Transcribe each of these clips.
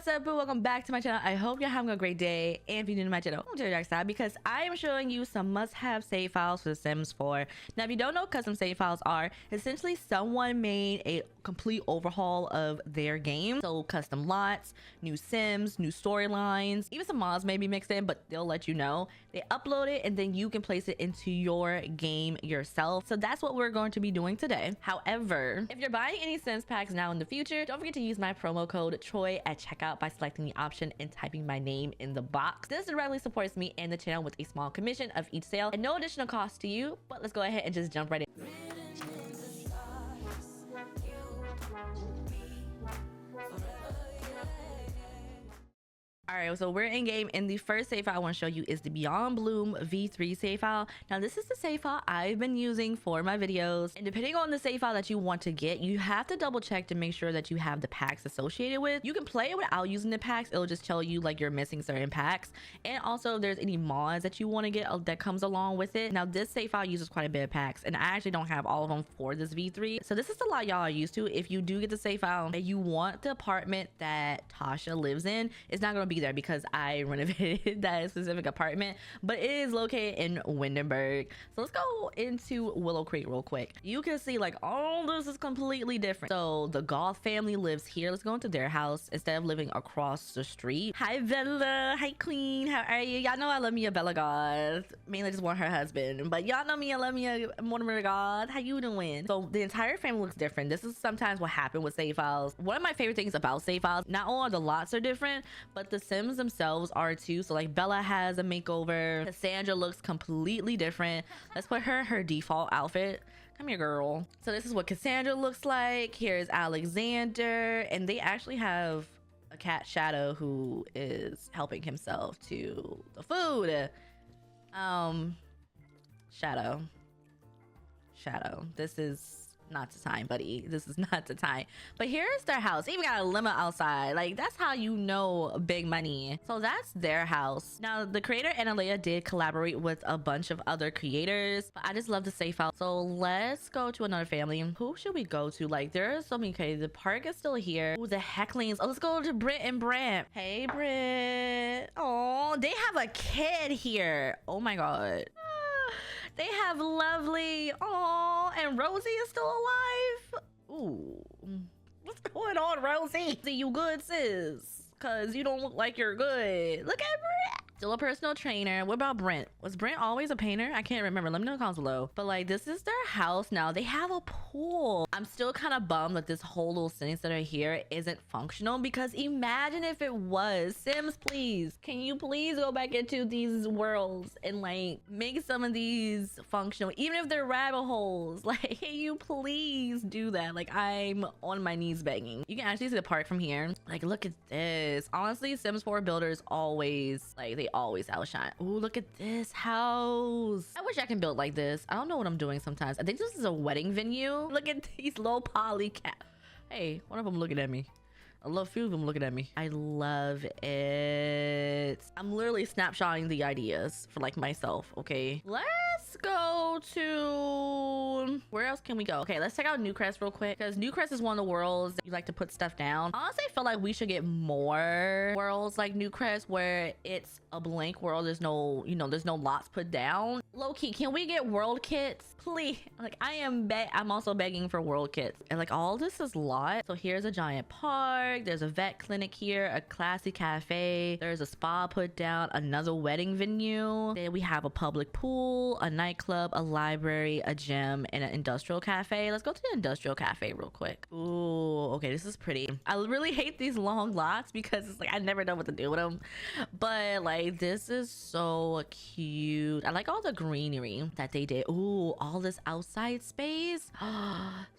what's up, boo? Welcome back to my channel. I hope you're having a great day. And if you're new to my channel, welcome to the dark side, because I am showing you some must-have save files for The Sims 4. Now, if you don't know what custom save files are, essentially someone made a complete overhaul of their game. So custom lots, new Sims, new storylines, even some mods may be mixed in, but they'll let you know. They upload it and then you can place it into your game yourself. So that's what we're going to be doing today. However, if you're buying any Sims packs now in the future, don't forget to use my promo code Troi at checkout by selecting the option and typing my name in the box. This directly supports me and the channel with a small commission of each sale and no additional cost to you. But let's go ahead and just jump right in. All right, so we're in game, and the first save file I want to show you is the Beyond Bloom V3 save file. Now, this is the save file I've been using for my videos, and depending on the save file that you want to get, you have to double check to make sure that you have the packs associated with. You can play it without using the packs. It'll just tell you like you're missing certain packs, and also if there's any mods that you want to get that comes along with it. Now, this save file uses quite a bit of packs, and I actually don't have all of them for this V3, so this is a lot y'all are used to. If you do get the save file and you want the apartment that Tasha lives in, it's not going to be there because I renovated that specific apartment, but it is located in Windenburg. So let's go into Willow Creek real quick. You can see like all this is completely different. So the Goth family lives here. Let's go into their house instead of living across the street. Hi Bella, hi Queen, how are you? Y'all know I love me a Bella Goth. Mainly just want her husband, but y'all know me, I love me a Mortimer Goth. How you doing? So the entire family looks different. This is sometimes what happened with save files. One of my favorite things about save files, not all the lots are different, but the Sims themselves are too. So like Bella has a makeover. Cassandra looks completely different. Let's put her in her default outfit. Come here, girl. So this is what Cassandra looks like. Here's Alexander, and they actually have a cat, Shadow, who is helping himself to the food. Shadow, this is not the time, buddy. This is not the time. But here's their house. They even got a limo outside. Like, that's how you know big money. So that's their house. Now, the creator Analea did collaborate with a bunch of other creators, but I just love the save file. So let's go to another family. Who should we go to? Like, there are so many. Okay, the park is still here. Ooh, the hecklings. Oh, let's go to Britt and Brant. Hey, Britt. Oh, they have a kid here. Oh my god. They have Lovely. Oh, and Rosie is still alive. Ooh, what's going on, Rosie? See, you good, sis? Cause you don't look like you're good. Look at Brent. Still a personal trainer. What about Brent? Was Brent always a painter? I can't remember. Let me know in the comments below. But like, this is their house now. They have a pool. I'm still kind of bummed that this whole little city center here isn't functional, because imagine if it was. Sims, please, can you please go back into these worlds and like make some of these functional, even if they're rabbit holes. Like, can you please do that? Like, I'm on my knees begging. You can actually see the park from here. Like, look at this. Honestly, Sims 4 builders always, like, they always outshine. Oh, look at this house. I wish I can build like this. I don't know what I'm doing sometimes. I think this is a wedding venue. Look at these low poly cat. Hey, one of them looking at me. I love a few of them looking at me. I love it. I'm literally snapshotting the ideas for like myself. Okay, let's go to, where else can we go? Okay, let's check out Newcrest real quick, because Newcrest is one of the worlds that you like to put stuff down. Honestly, I feel like we should get more worlds like Newcrest where it's a blank world. There's no, you know, there's no lots put down. Low-key, can we get world kits, please? Like, I'm also begging for world kits. And like, all this is lot. So here's a giant park. There's a vet clinic here, a classy cafe. There's a spa put down, another wedding venue. Then we have a public pool, a nightclub, a library, a gym, and an industrial cafe. Let's go to the industrial cafe real quick. Ooh, okay, this is pretty. I really hate these long lots because it's like I never know what to do with them. But like, this is so cute. I like all the greenery that they did. Ooh, all this outside space.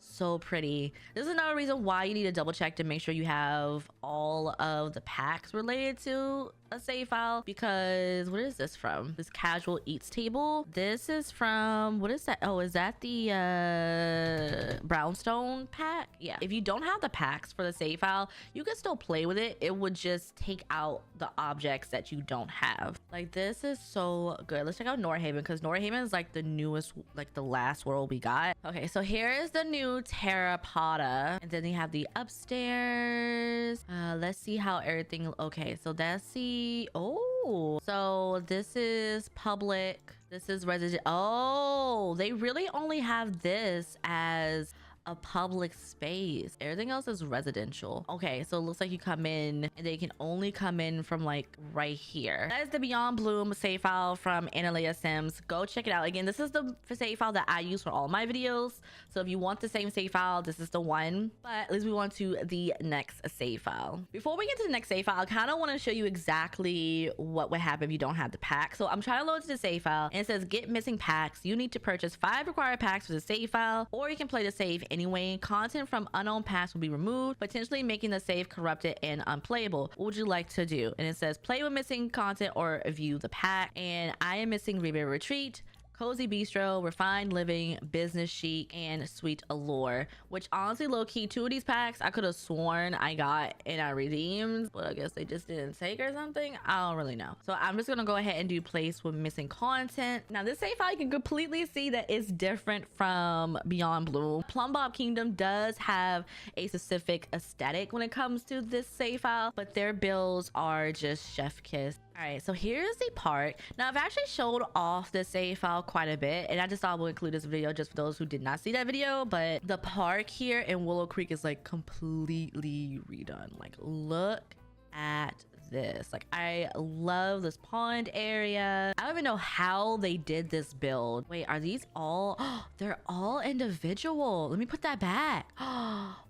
So pretty. This is another reason why you need to double check to make sure you have all of the packs related to a save file, because what is this from? This casual eats table. This is from, what is that? Oh, is that the brownstone pack? Yeah, if you don't have the packs for the save file, you can still play with it. It would just take out the objects that you don't have. Like, this is so good. Let's check out Norhaven, because Norhaven is like the newest, like the last world we got. Okay, so here is the new Terrapoda, and then they have the upstairs. Let's see how everything, okay, so that's the, oh, so this is public, this is resident. Oh, they really only have this as a public space. Everything else is residential. Okay, so it looks like you come in and they can only come in from like right here. That is the Beyond Bloom save file from Analea Sims. Go check it out. Again, this is the save file that I use for all my videos. So if you want the same save file, this is the one. But let's move on to the next save file. Before we get to the next save file, I kind of want to show you exactly what would happen if you don't have the pack. So I'm trying to load to the save file and it says get missing packs. You need to purchase 5 required packs for the save file, or you can play the save anyway. Content from unknown packs will be removed, potentially making the save corrupted and unplayable. What would you like to do? And it says play with missing content or view the pack. And I am missing River Retreat, Cozy Bistro, Refined Living, Business Chic, and Sweet Allure, which honestly, low-key, 2 of these packs I could have sworn I got and I redeemed, but I guess they just didn't take or something. I don't really know. So I'm just gonna go ahead and do place with missing content. Now this save file, you can completely see that it's different from Beyond Bloom. Plumbob Kingdom does have a specific aesthetic when it comes to this save file, but their builds are just chef kiss. All right, so here's the park. Now I've actually showed off the save file quite a bit, and I just thought we'll include this video just for those who did not see that video. But the park here in Willow Creek is like completely redone. Like, look at this. Like, I love this pond area. I don't even know how they did this build. Wait, are these all, they're all individual. Let me put that back.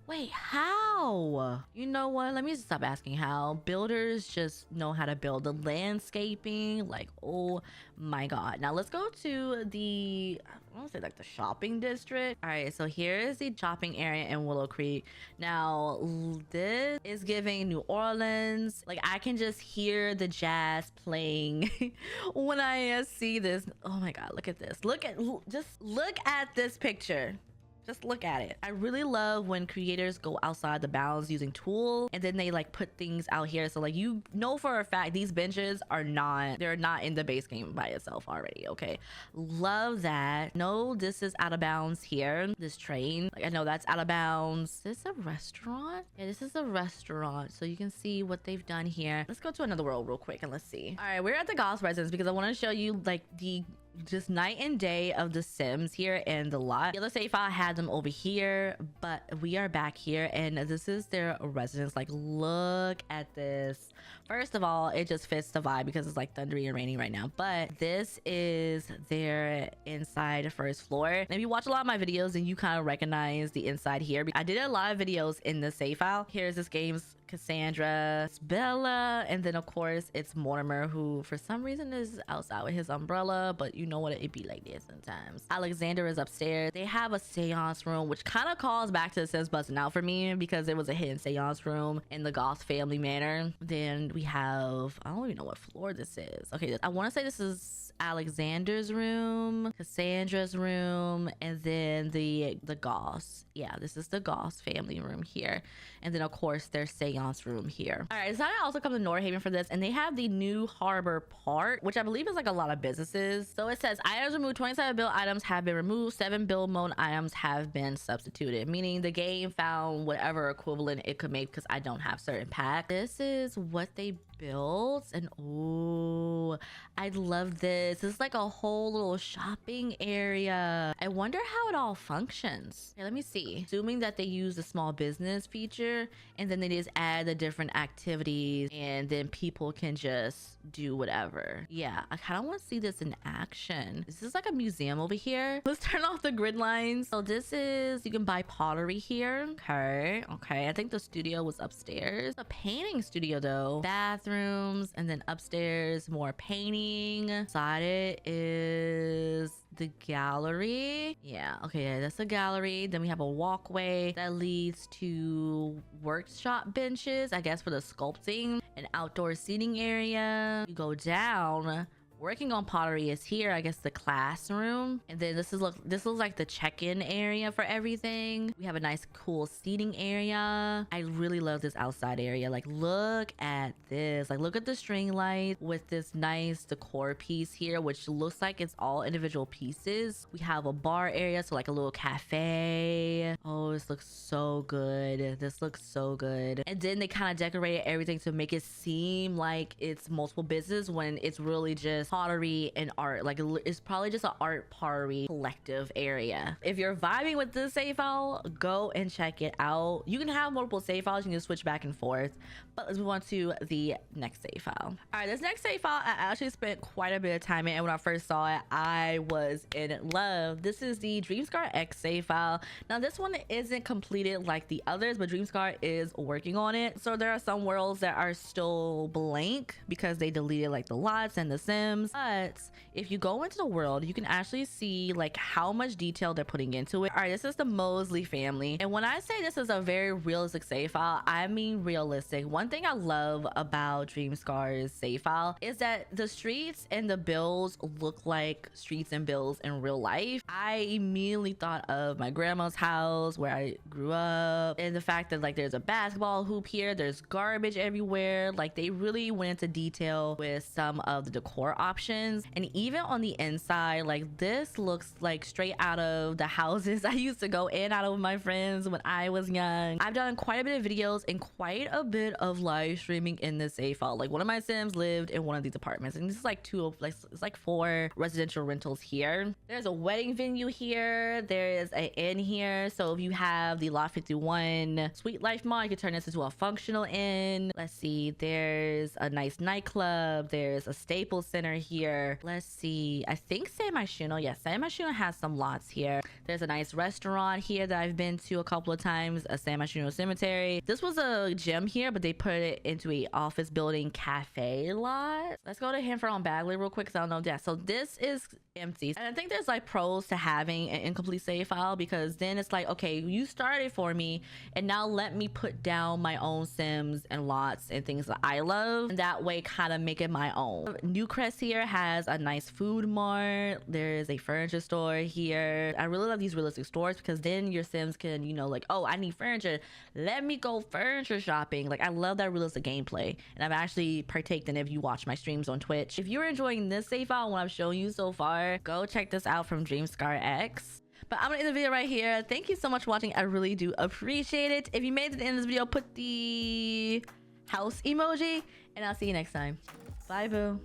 Wait, how? You know what? Let me stop asking how. Builders just know how to build. The landscaping, like, oh my god. Now let's go to the, I want to say like the shopping district. All right, so here is the shopping area in Willow Creek. Now this is giving New Orleans. Like, I can just hear the jazz playing when I see this. Oh my god, look at this. Just look at this picture. Just look at it. I really love when creators go outside the bounds using tools, and then they like put things out here. So like, you know for a fact these benches are not, they're not in the base game by itself already. Okay, love that. No, this is out of bounds here. This train, like, I know that's out of bounds. Is this a restaurant? Yeah, this is a restaurant. So you can see what they've done here. Let's go to another world real quick and let's see. All right, we're at the Goth residence because I want to show you like the just night and day of the Sims here in the lot. The other save file had them over here, but we are back here and this is their residence. Like, look at this. First of all, it just fits the vibe because it's like thundery and rainy right now, but this is their inside first floor. And if you watch a lot of my videos and you kind of recognize the inside here, I did a lot of videos in the save file. Here's this game's Cassandra, it's Bella, and then of course it's Mortimer, who for some reason is outside with his umbrella, but you know what, it be like this sometimes. Alexander is upstairs. They have a seance room, which kind of calls back to the Sims busting out for me because there was a hidden seance room in the Goth family manor. Then we have, I don't even know what floor this is. Okay, I want to say this is Alexander's room, Cassandra's room, and then the Goths. Yeah, this is the Goths family room here, and then of course their seance room here. All right, so I also come to Norhaven for this, and they have the New Harbor Park, which I believe is like a lot of businesses. So it says items removed, 27 build items have been removed, 7 build mode items have been substituted, meaning the game found whatever equivalent it could make because I don't have certain packs. This is what they built, and oh, I love this. It's like a whole little shopping area. I wonder how it all functions. Okay, let me see. Assuming that they use the small business feature, and then they just add the different activities, and then people can just do whatever. Yeah, I kind of want to see this in action. This is like a museum over here. Let's turn off the grid lines. So this is, you can buy pottery here. Okay, I think the studio was upstairs. A painting studio though. Bathrooms, and then upstairs more painting. Inside it is the gallery. Yeah, okay, yeah, that's a gallery. Then we have a walkway that leads to workshop benches, I guess for the sculpting. An outdoor seating area. You go down, Working on pottery is here. I guess the classroom. And then this looks like the check-in area for everything. We have a nice cool seating area. I really love this outside area. Like, look at this. Like, look at the string light with this nice decor piece here, which looks like it's all individual pieces. We have a bar area, so like a little cafe. Oh, this looks so good. This looks so good. And then they kind of decorated everything to make it seem like it's multiple business when it's really just pottery and art. Like, it's probably just an art pottery collective area. If you're vibing with this save file, go and check it out. You can have multiple save files. You can switch back and forth. But let's move on to the next save file. All right, this next save file I actually spent quite a bit of time in, and when I first saw it, I was in love. This is the DreamScarX save file. Now, this one isn't completed like the others, but DreamScar is working on it. So there are some worlds that are still blank because they deleted like the lots and the sims. But if you go into the world, you can actually see like how much detail they're putting into it. All right, this is the Mosley family. And when I say this is a very realistic save file, I mean realistic. One thing I love about DreamScar's save file is that the streets and the builds look like streets and builds in real life. I immediately thought of my grandma's house where I grew up, and the fact that like there's a basketball hoop here, there's garbage everywhere. Like, they really went into detail with some of the decor options. And even on the inside, like, this looks like straight out of the houses I used to go in out of with my friends when I was young. I've done quite a bit of videos and quite a bit of live streaming in this save file. Like, one of my sims lived in one of these apartments, and this is like it's like 4 residential rentals here. There's a wedding venue here. There is an inn here. So if you have the Lot 51 Sweet Life mod, you can turn this into a functional inn. Let's see, there's a nice nightclub. There's a Staples Center here. Let's see, I think San Myshuno. Yes, San Myshuno has some lots here. There's a nice restaurant here that I've been to a couple of times, a San Myshuno cemetery. This was a gym here, but they put it into a office building cafe lot. Let's go to Hanford on Bagley real quick because I don't know. Yeah, so this is empty. And I think there's like pros to having an incomplete save file, because then it's like, okay, you started for me and now let me put down my own sims and lots and things that I love, and that way kind of make it my own. Newcrest here has a nice food mart. There is a furniture store here. I really love these realistic stores because then your sims can, you know, like, oh, I need furniture, let me go furniture shopping. Like, I love that realistic gameplay, and I've actually partaken if you watch my streams on Twitch. If you're enjoying this save file and what I've shown you so far, go check this out from DreamScarX. But I'm gonna end the video right here. Thank you so much for watching. I really do appreciate it. If you made it to the end of this video, put the house emoji, and I'll see you next time. Bye, boo.